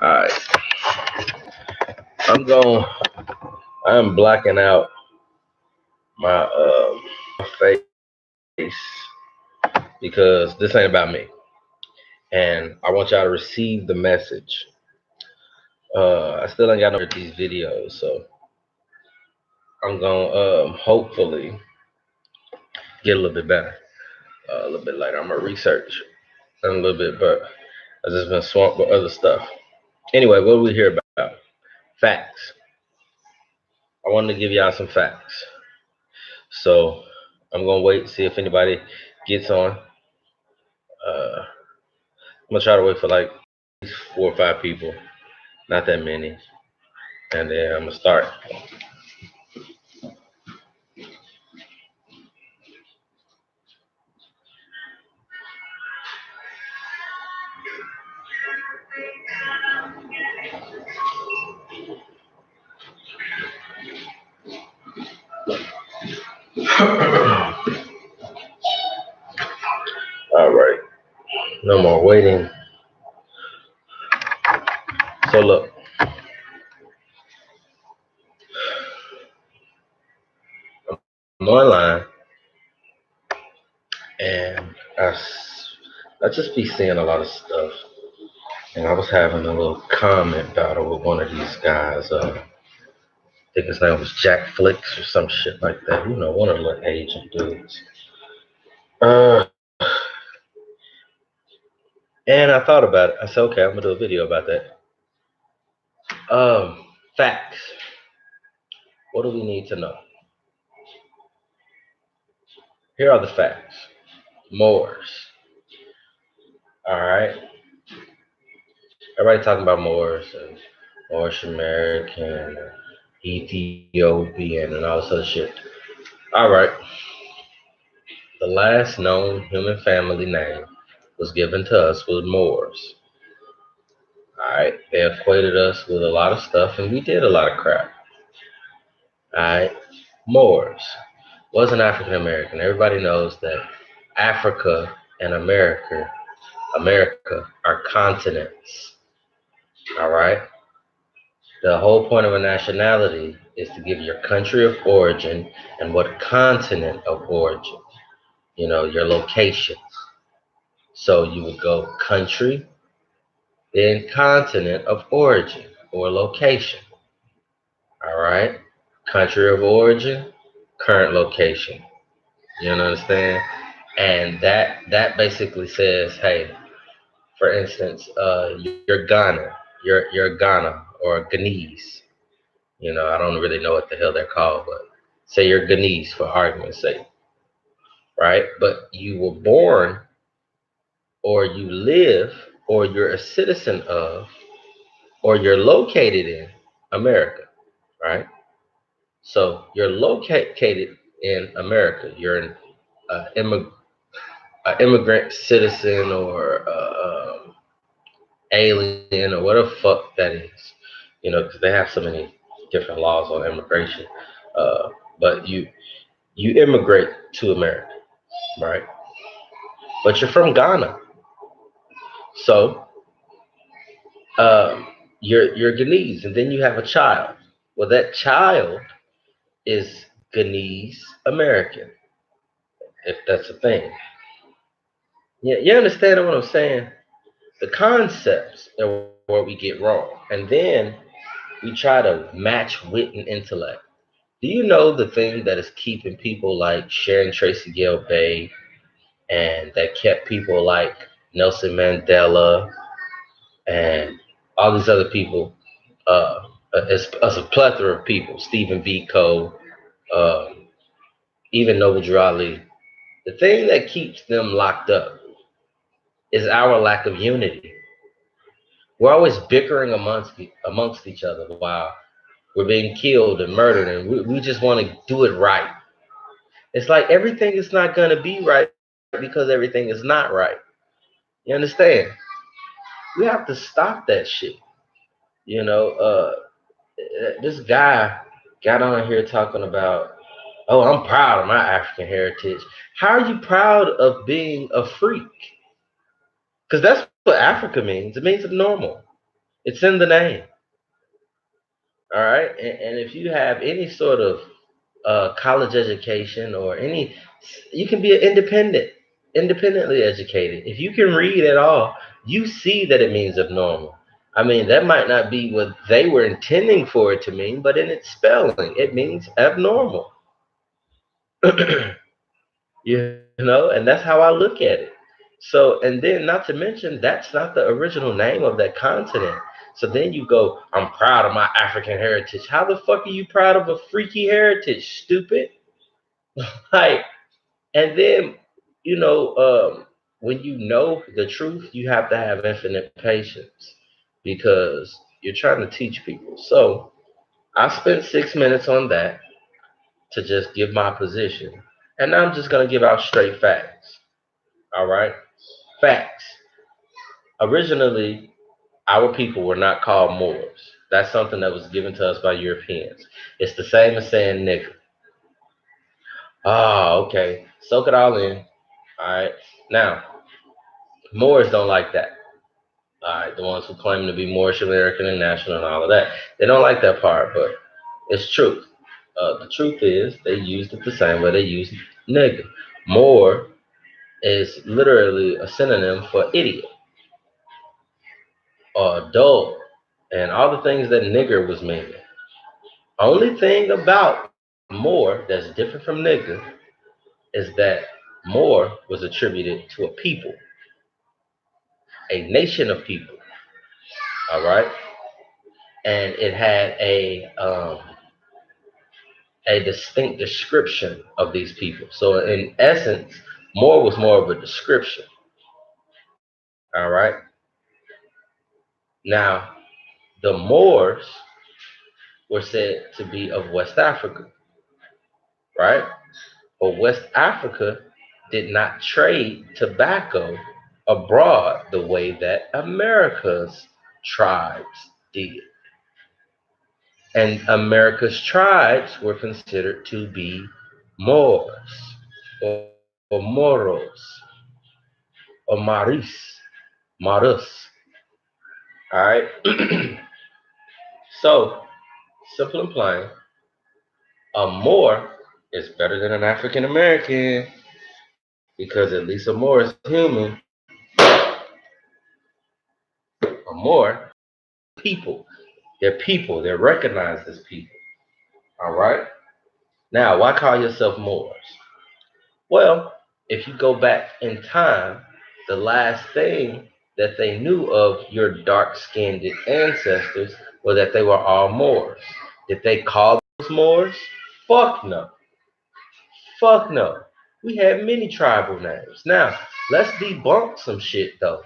All right, I'm going. I'm blacking out my face because this ain't about me, and I want y'all to receive the message. I still ain't got no of these videos, so I'm gonna hopefully get a little bit better, a little bit later. I'm gonna research in a little bit, but I just been swamped with other stuff. Anyway, what do we hear about? Facts. I wanted to give y'all some facts. So I'm gonna wait and see if anybody gets on. I'm gonna try to wait for like 4 or 5 people, not that many, and then I'm gonna start. All right, no more waiting. So look, I'm online, and I just be seeing a lot of stuff, and I was having a little comment battle with one of these guys. I think his name was Jack Flicks or some shit like that. You know, one of the little Asian dudes. Uh, and I thought about it. I said, okay, I'm gonna do a video about that. Facts. What do we need to know? Here are the facts. Moors. All right. Everybody talking about Moors and Moorish American, Ethiopian, and all this other shit. All right. The last known human family name was given to us was Moors. All right. They equated us with a lot of stuff, and we did a lot of crap. All right. Moors wasn't African American. Everybody knows that Africa and America are continents. All right. The whole point of a nationality is to give your country of origin and what continent of origin, your location. So you would go country, then continent of origin or location. All right. Country of origin, current location. You understand? And that basically says, hey, for instance, you're Ghana, you're Ghana or Ghanese. I don't really know what the hell they're called, but say you're Ghanese for argument's sake, right? But you were born, or you live, or you're a citizen of, or you're located in America, right? So you're located in America. You're an immigrant citizen or alien or whatever fuck that is, because they have so many different laws on immigration. But you immigrate to America, right? But you're from Ghana, so you're Ghanese, and then you have a child. Well, that child is Ghanese American, if that's a thing. Yeah, you understand what I'm saying? The concepts are what we get wrong, and then we try to match wit and intellect. Do you know the thing that is keeping people like Sharon Tracy Gale Bay and that kept people like Nelson Mandela and all these other people, as a plethora of people, Stephen Biko, uh, even Noble Drew Ali, the thing that keeps them locked up is our lack of unity. We're always bickering amongst each other while we're being killed and murdered, and we just want to do it right. It's like everything is not going to be right because everything is not right. You understand? We have to stop that shit. You know, this guy got on here talking about. Oh, I'm proud of my African heritage. How are you proud of being a freak? Because that's what Africa means. It means normal. It's in the name. All right. And if you have any sort of college education or any, you can be an independently educated. If you can read at all, you see that it means abnormal. I mean, that might not be what they were intending for it to mean, but in its spelling, it means abnormal. You know, and that's how I look at it. So, and then not to mention, that's not the original name of that continent. So then you go, I'm proud of my African heritage. How the fuck are you proud of a freaky heritage, stupid? Like, and then, you know, when you know the truth, you have to have infinite patience because you're trying to teach people. So I spent 6 minutes on that to just give my position. And now I'm just going to give out straight facts. All right? Facts. Originally, our people were not called Moors. That's something that was given to us by Europeans. It's the same as saying nigger. Oh, okay. Soak it all in. All right. Now, Moors don't like that. All right. The ones who claim to be Moorish American and national and all of that. They don't like that part, but it's truth. The truth is they used it the same way they used nigger. Moor is literally a synonym for idiot or dull and all the things that nigger was meaning. Only thing about Moor that's different from nigger is that Moor was attributed to a people, a nation of people, all right, and it had a distinct description of these people. So in essence, Moor was more of a description, all right. Now the Moors were said to be of West Africa, right? But West Africa did not trade tobacco abroad the way that America's tribes did. And America's tribes were considered to be Moors or Moros or Marus. All right. So, simple and plain, a Moor is better than an African American because at least a Moor is human. A Moor, people. They're people. They're recognized as people. All right. Now, why call yourself Moors? Well, if you go back in time, the last thing that they knew of your dark-skinned ancestors was that they were all Moors. Did they call those Moors? Fuck no. Fuck no. We had many tribal names. Now, let's debunk some shit though.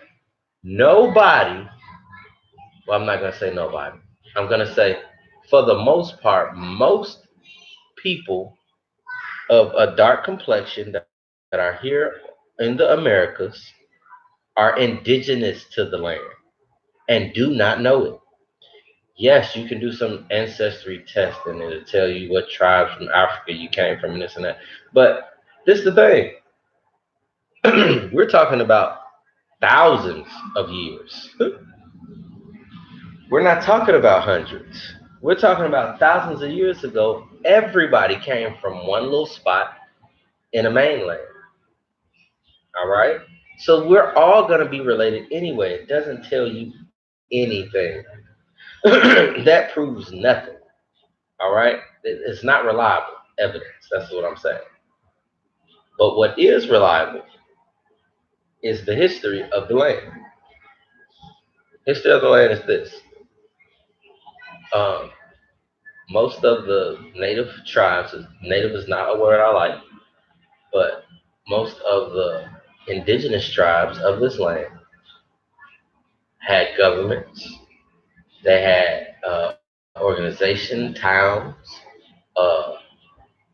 Nobody, well, I'm not going to say nobody. I'm going to say, for the most part, most people of a dark complexion that are here in the Americas are indigenous to the land and do not know it. Yes, you can do some ancestry test and it'll tell you what tribes from Africa you came from and this and that. But this is the thing. We're talking about thousands of years. We're not talking about hundreds. We're talking about thousands of years ago. Everybody came from one little spot in a mainland. All right. So we're all going to be related anyway. It doesn't tell you anything. That proves nothing. All right. It's not reliable evidence. That's what I'm saying. But what is reliable is the history of the land. History of the land is this. Um, most of the native tribes, native is not a word I like, but most of the indigenous tribes of this land had governments. They had organization, towns. Uh,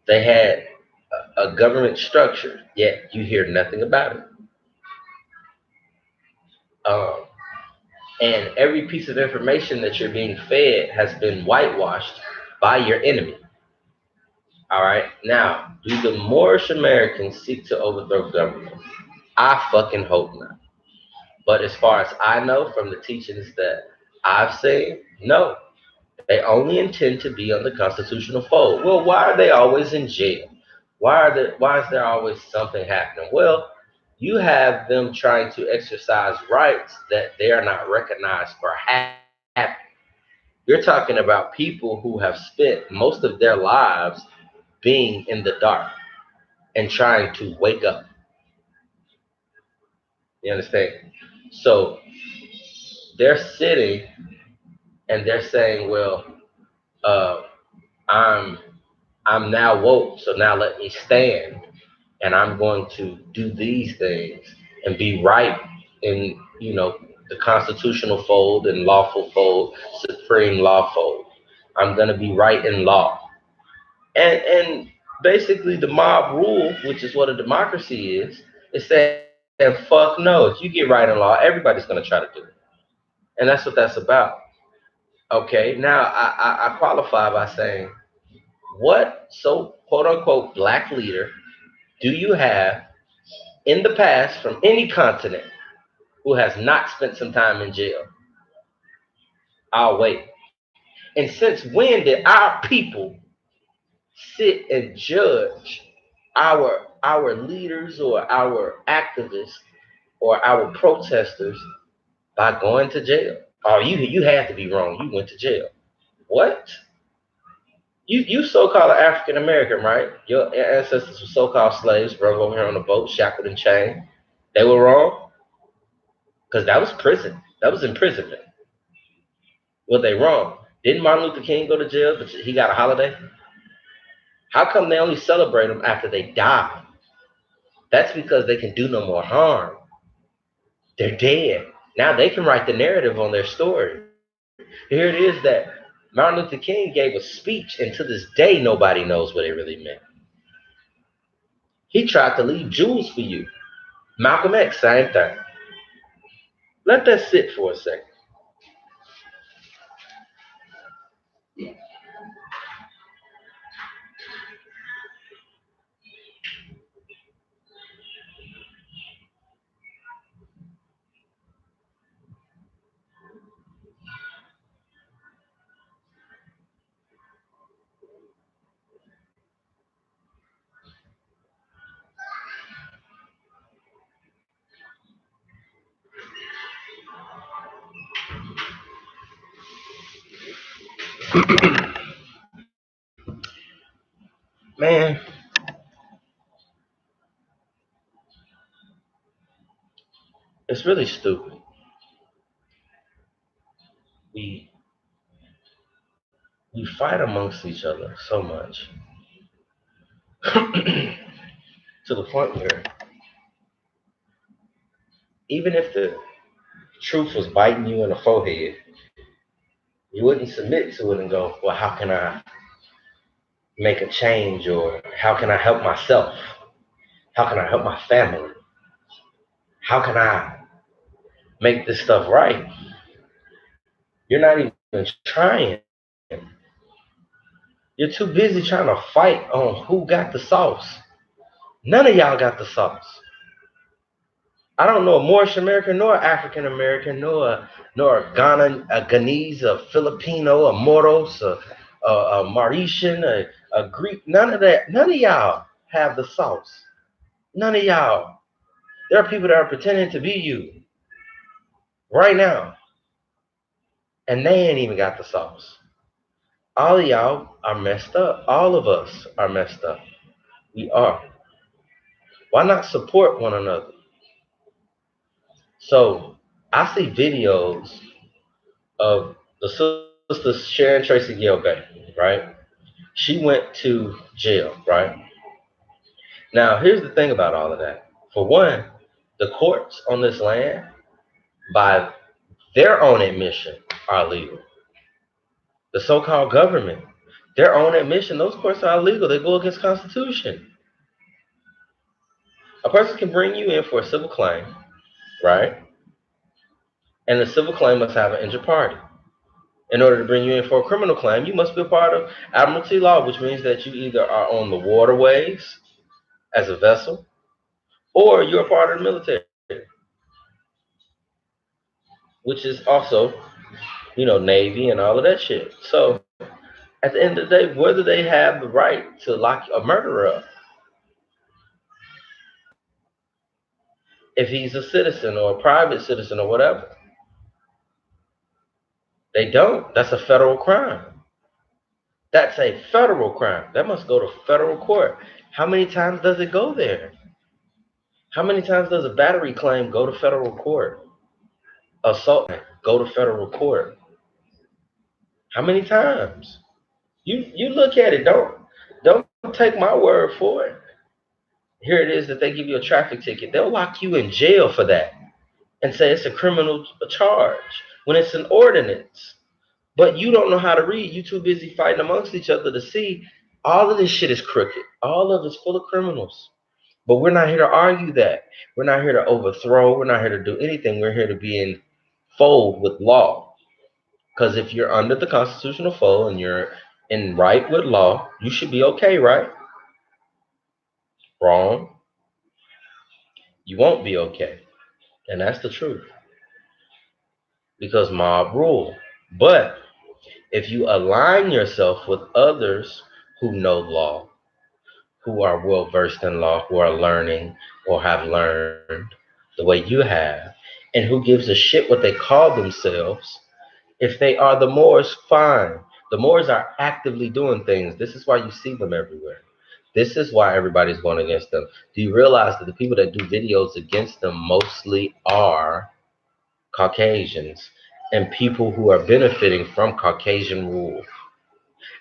they had a government structure, yet you hear nothing about it. Um, and every piece of information that you're being fed has been whitewashed by your enemy. All right. Now, do the Moorish Americans seek to overthrow government? I fucking hope not. But as far as I know from the teachings that I've seen, no. They only intend to be on the constitutional fold. Well, why are they always in jail? Why is there always something happening? Well, you have them trying to exercise rights that they are not recognized for having. You're talking about people who have spent most of their lives being in the dark and trying to wake up. You understand? So they're sitting and they're saying, well, uh, I'm I'm now woke, so now let me stand and I'm going to do these things and be right in, the constitutional fold and lawful fold, supreme law fold. I'm going to be right in law. And basically the mob rule, which is what a democracy is saying, fuck no. If you get right in law, everybody's going to try to do it. And that's what that's about. Okay, now I qualify by saying, what so quote unquote black leader do you have in the past from any continent who has not spent some time in jail? I'll wait. And since when did our people sit and judge our leaders or our activists or our protesters by going to jail? Oh, you had to be wrong. You went to jail. What? You so-called African American, right? Your ancestors were so-called slaves, brought over here on a boat, shackled and chained. They were wrong because that was prison. That was imprisonment. Were they wrong? Didn't Martin Luther King go to jail, but he got a holiday? How come they only celebrate them after they die? That's because they can do no more harm. They're dead. Now they can write the narrative on their story. Here it is that Martin Luther King gave a speech, and to this day, nobody knows what it really meant. He tried to leave jewels for you. Malcolm X, same thing. Let that sit for a second. Man, it's really stupid. We we fight amongst each other so much to the point where even if the truth was biting you in the forehead, you wouldn't submit to it and go, well, how can I make a change or how can I help myself? How can I help my family? How can I make this stuff right? You're not even trying. You're too busy trying to fight on who got the sauce. None of y'all got the sauce. I don't know a Moorish American, nor African American, nor a Ghana, a Ghanese, a Filipino, a Moros, a Mauritian, a Greek. None of that. None of y'all have the sauce. None of y'all. There are people that are pretending to be you right now, and they ain't even got the sauce. All of y'all are messed up. All of us are messed up. We are. Why not support one another? So I see videos of the sister Sharon Tracy Gilbert, right? She went to jail, right? Now, here's the thing about all of that. For one, the courts on this land, by their own admission, are illegal. The so-called government, their own admission, those courts are illegal. They go against Constitution. A person can bring you in for a civil claim, right? And the civil claim must have an inter party. In order to bring you in for a criminal claim, you must be a part of admiralty law, which means that you either are on the waterways as a vessel or you're a part of the military, which is also, Navy and all of that shit. So at the end of the day, whether they have the right to lock a murderer up, if he's a citizen or a private citizen or whatever, they don't. That's a federal crime. That's a federal crime. That must go to federal court. How many times does it go there? How many times does a battery claim go to federal court? Assault go to federal court. How many times? You look at it. Don't take my word for it. Here it is that they give you a traffic ticket. They'll lock you in jail for that and say it's a criminal charge when it's an ordinance. But you don't know how to read. You too busy fighting amongst each other to see all of this shit is crooked. All of it's full of criminals. But we're not here to argue that. We're not here to overthrow. We're not here to do anything. We're here to be in fold with law. Because if you're under the constitutional fold and you're in right with law, you should be okay, right? Wrong. You won't be okay. And that's the truth. Because mob rule. But if you align yourself with others who know law, who are well versed in law, who are learning or have learned the way you have, and who gives a shit what they call themselves, if they are the Moors, fine. The Moors are actively doing things. This is why you see them everywhere. This is why everybody's going against them. Do you realize that the people that do videos against them mostly are Caucasians and people who are benefiting from Caucasian rule?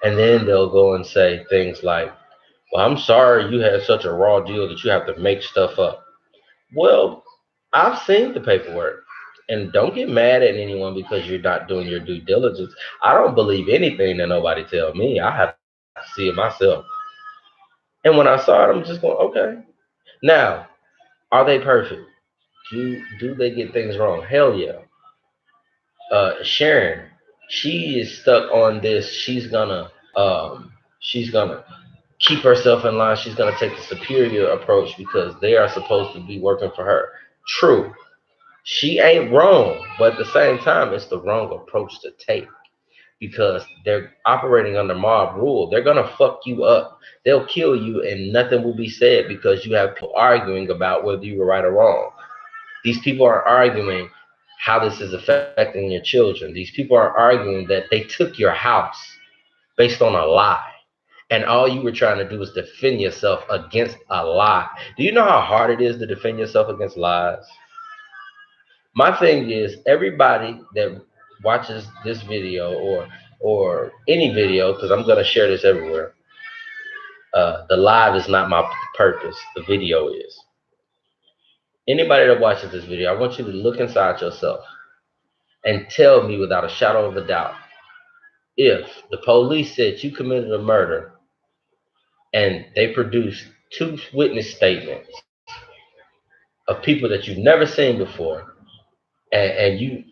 And then they'll go and say things like, well, I'm sorry you had such a raw deal that you have to make stuff up. Well, I've seen the paperwork. And don't get mad at anyone because you're not doing your due diligence. I don't believe anything that nobody tell me. I have to see it myself. And when I saw it, I'm just going, okay. Now, are they perfect? Do they get things wrong? Hell yeah. Sharon, she is stuck on this. She's gonna keep herself in line. She's gonna take the superior approach because they are supposed to be working for her. True. She ain't wrong, but at the same time, it's the wrong approach to take because they're operating under mob rule. They're gonna fuck you up. They'll kill you, and nothing will be said because you have people arguing about whether you were right or wrong. These people are arguing how this is affecting your children. These people are arguing that they took your house based on a lie. And all you were trying to do was defend yourself against a lie. Do you know how hard it is to defend yourself against lies? My thing is everybody that watches this video or any video, because I'm gonna share this everywhere. The live is not my purpose. The video is. Anybody that watches this video, I want you to look inside yourself and tell me without a shadow of a doubt if the police said you committed a murder and they produced 2 witness statements of people that you've never seen before, and you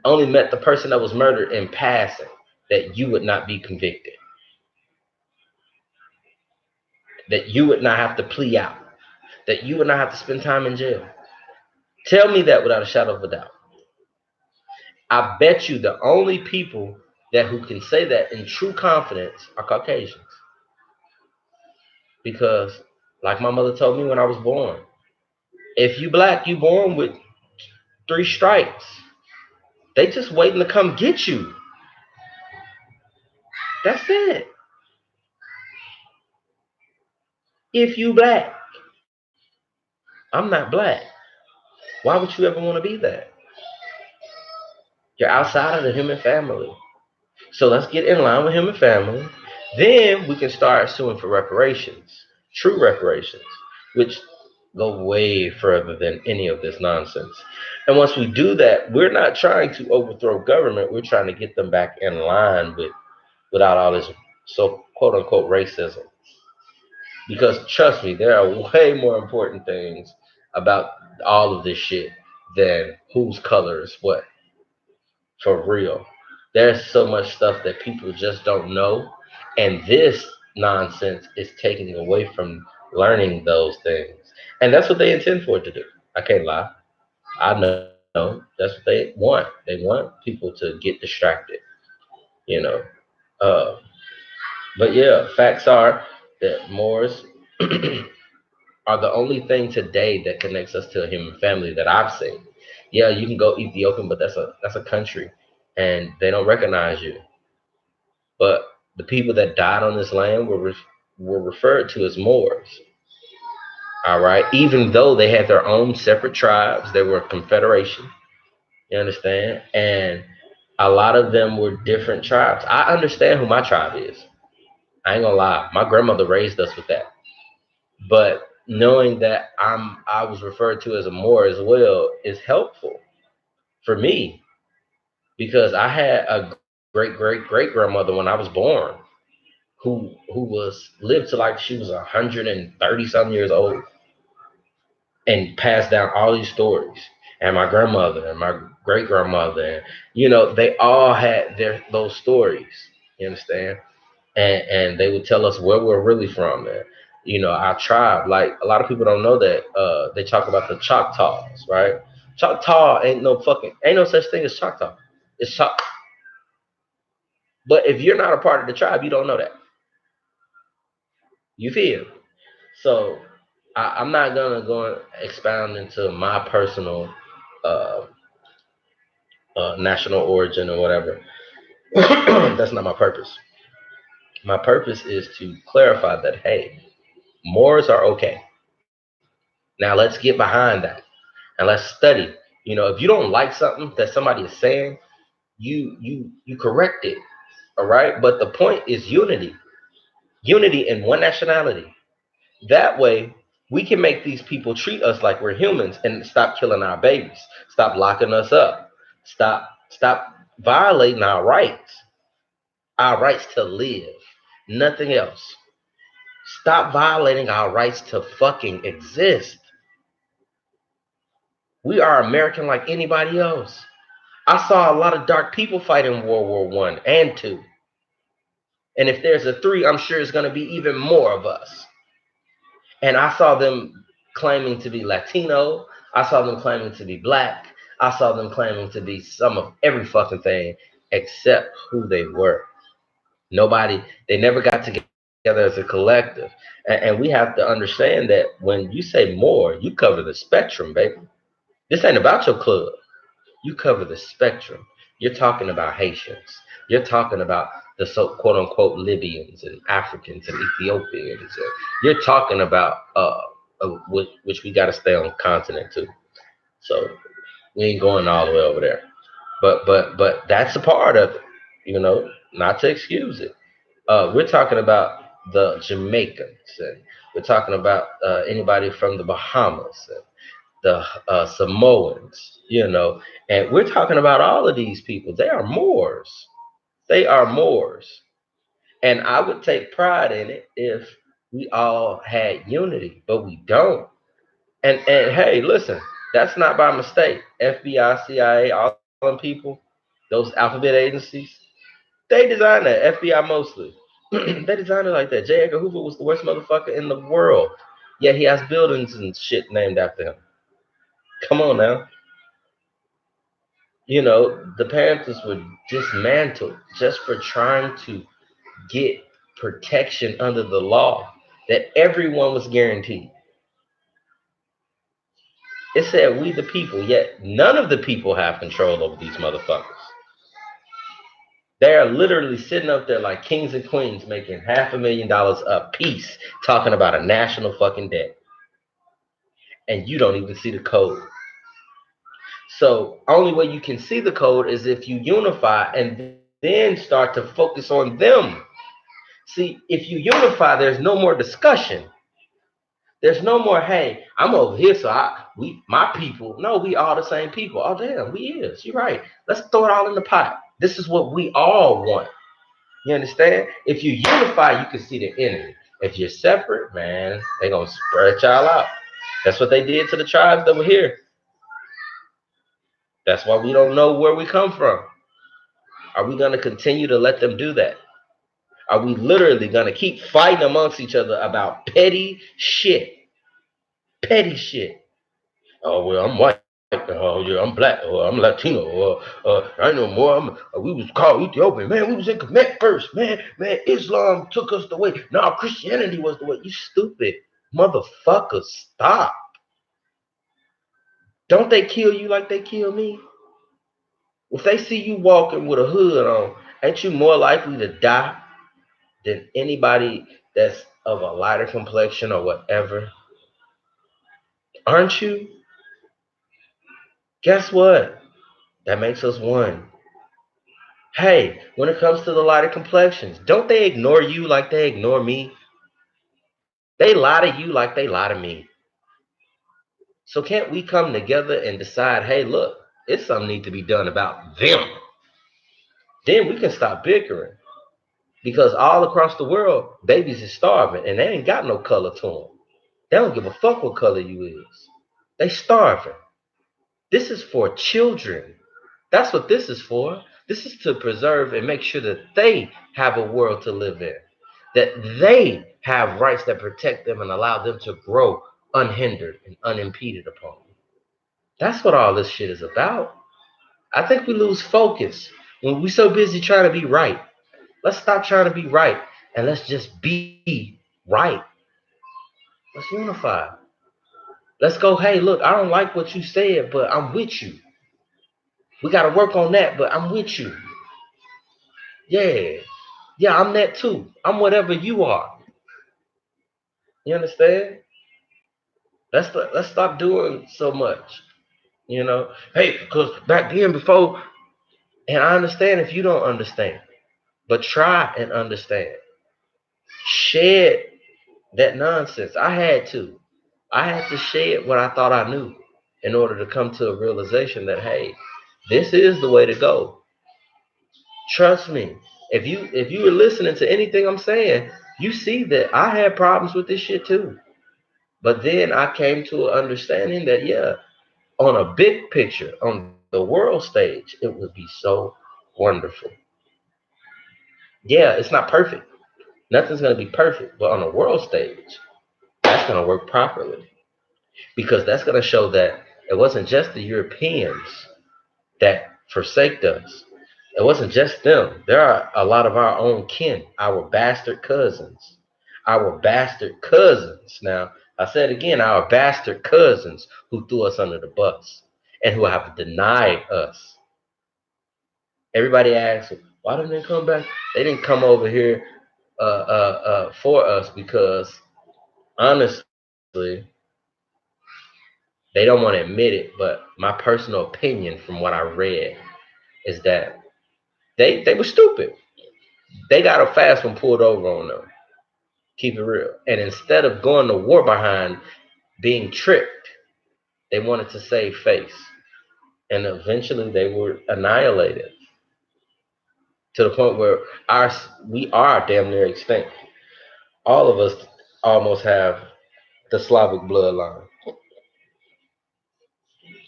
only met the person that was murdered in passing, that you would not be convicted, that you would not have to plea out, that you would not have to spend time in jail. Tell me that without a shadow of a doubt. I bet you the only people who can say that in true confidence are Caucasians. Because, like my mother told me when I was born, if you black, you born with 3 strikes. They just waiting to come get you. That's it. If you black. I'm not black. Why would you ever want to be that? You're outside of the human family. So let's get in line with human family. Then we can start suing for reparations. True reparations. Which go way further than any of this nonsense. And once we do that, we're not trying to overthrow government. We're trying to get them back in line without all this so quote unquote racism. Because trust me, there are way more important things about all of this shit than whose color is what. For real. There's so much stuff that people just don't know, and this nonsense is taking away from learning those things. And that's what they intend for it to do. I can't lie. I know that's what they want. They want people to get distracted, you know. Uh, but yeah, facts are that Moors are the only thing today that connects us to a human family that I've seen. Yeah, you can go Ethiopian, but that's a country, and they don't recognize you. But the people that died on this land were referred to as Moors. All right, even though they had their own separate tribes, they were a confederation. You understand? And a lot of them were different tribes. I understand who my tribe is. I ain't gonna lie. My grandmother raised us with that. But knowing that I was referred to as a Moor as well is helpful for me because I had a great grandmother when I was born who lived to like she was 130 some years old and passed down all these stories. And my grandmother and my great grandmother, and they all had those stories. You understand? And they would tell us where we're really from, and our tribe. Like a lot of people don't know that they talk about the Choctaws, right? Choctaw ain't no such thing as Choctaw. It's Choc. But if you're not a part of the tribe, you don't know that. You feel? So I'm not gonna go and expound into my personal uh, national origin or whatever. That's not my purpose. My purpose is to clarify that hey, Moors are okay. Now let's get behind that and let's study. If you don't like something that somebody is saying, you correct it. All right. But the point is unity in one nationality. That way, we can make these people treat us like we're humans and stop killing our babies, stop locking us up, stop violating our rights to live, nothing else. Stop violating our rights to fucking exist. We are American like anybody else. I saw a lot of dark people fight in World War I and II. And if there's a three, I'm sure it's going to be even more of us. And I saw them claiming to be Latino. I saw them claiming to be black. I saw them claiming to be some of every fucking thing except who they were. Nobody, they never got together as a collective. And we have to understand that when you say more, you cover the spectrum, baby. This ain't about your club. You cover the spectrum. You're talking about Haitians. You're talking about the so quote unquote Libyans and Africans and Ethiopians. And you're talking about which we got to stay on continent too. So we ain't going all the way over there. But that's a part of it. Not to excuse it. We're talking about the Jamaicans, and we're talking about anybody from the Bahamas, and the Samoans, and we're talking about all of these people. They are Moors. They are Moors. And I would take pride in it if we all had unity, but we don't. And hey, listen, that's not by mistake. FBI, CIA, all them people, those alphabet agencies, they designed that. FBI mostly. They designed it like that. J. Edgar Hoover was the worst motherfucker in the world. Yet he has buildings and shit named after him. Come on now. The Panthers were dismantled just for trying to get protection under the law that everyone was guaranteed. It said we the people, yet none of the people have control over these motherfuckers. They are literally sitting up there like kings and queens making $500,000 a piece talking about a national fucking debt. And you don't even see the code. So only way you can see the code is if you unify and then start to focus on them. See, if you unify, there's no more discussion. There's no more, hey, I'm over here, so my people. No, we all the same people. Oh damn, we is. You're right. Let's throw it all in the pot. This is what we all want. You understand? If you unify, you can see the enemy. If you're separate, man, they're gonna spread y'all out. That's what they did to the tribes that were here. That's why we don't know where we come from. Are we going to continue to let them do that? Are we literally going to keep fighting amongst each other about petty shit? Petty shit. Oh, well, I'm white. Oh, yeah, I'm black. Or I'm Latino. Or I know more. We was called Ethiopian. Man, we was in Kemet first. Man, Islam took us the way. No, Christianity was the way. You stupid motherfucker. Stop. Don't they kill you like they kill me? If they see you walking with a hood on, ain't you more likely to die than anybody that's of a lighter complexion or whatever? Aren't you? Guess what? That makes us one. Hey, when it comes to the lighter complexions, don't they ignore you like they ignore me? They lie to you like they lie to me. So can't we come together and decide, hey, look, it's something need to be done about them. Then we can stop bickering. Because all across the world, babies is starving and they ain't got no color to them. They don't give a fuck what color you is. They starving. This is for children. That's what this is for. This is to preserve and make sure that they have a world to live in. That they have rights that protect them and allow them to grow unhindered and unimpeded upon. That's what all this shit is about. I think we lose focus when we're so busy trying to be right. Let's stop trying to be right and let's just be right. Let's unify. Let's go, hey, look, I don't like what you said, but I'm with you. We got to work on that, but I'm with you. Yeah. Yeah, I'm that too. I'm whatever you are. You understand? Let's stop doing so much. You know, hey, because back then before, and I understand if you don't understand, but try and understand. Shed that nonsense. I had to. I had to shed what I thought I knew in order to come to a realization that, hey, this is the way to go. Trust me. If you were listening to anything I'm saying, you see that I had problems with this shit too. But then I came to an understanding that, yeah, on a big picture, on the world stage, it would be so wonderful. Yeah, it's not perfect. Nothing's going to be perfect. But on a world stage, that's going to work properly. Because that's going to show that it wasn't just the Europeans that forsaked us. It wasn't just them. There are a lot of our own kin, our bastard cousins. Our bastard cousins. Now, I said again, our bastard cousins who threw us under the bus and who have denied us. Everybody asks, why didn't they come back? They didn't come over here for us because, honestly, they don't want to admit it. But my personal opinion from what I read is that they were stupid. They got a fast one pulled over on them. Keep it real. And instead of going to war behind being tricked, they wanted to save face. And eventually they were annihilated to the point where we are damn near extinct. All of us almost have the Slavic bloodline.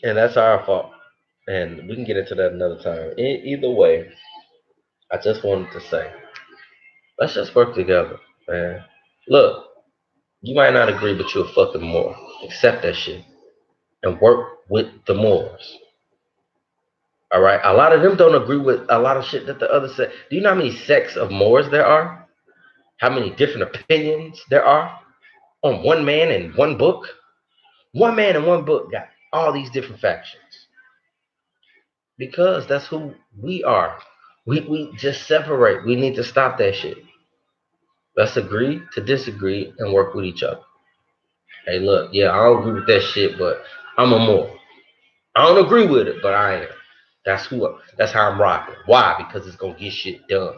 And that's our fault. And we can get into that another time. Either way, I just wanted to say, let's just work together, man. Look, you might not agree, but you're a fucking Moor. Accept that shit and work with the Moors. All right. A lot of them don't agree with a lot of shit that the other say. Do you know how many sects of Moors there are? How many different opinions there are on one man in one book? One man in one book got all these different factions because that's who we are. We just separate. We need to stop that shit. Let's agree to disagree and work with each other. Hey, look, yeah, I don't agree with that shit, but I'm a Moor. I don't agree with it, but I am. That's how I'm rocking. Why? Because it's gonna get shit done.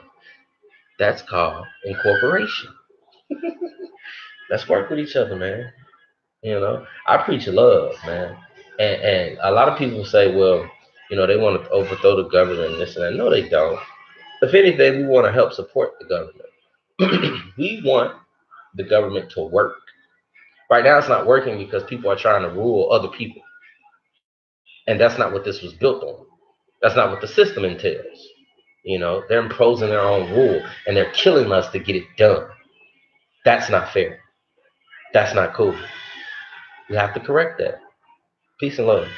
That's called incorporation. Let's work with each other, man. You know, I preach love, man. And a lot of people say, well, they want to overthrow the government and this and that. No, they don't. If anything, we want to help support the government. We want the government to work. Right now, it's not working because people are trying to rule other people. And that's not what this was built on. That's not what the system entails. You know, they're imposing their own rule and they're killing us to get it done. That's not fair. That's not cool. We have to correct that. Peace and love.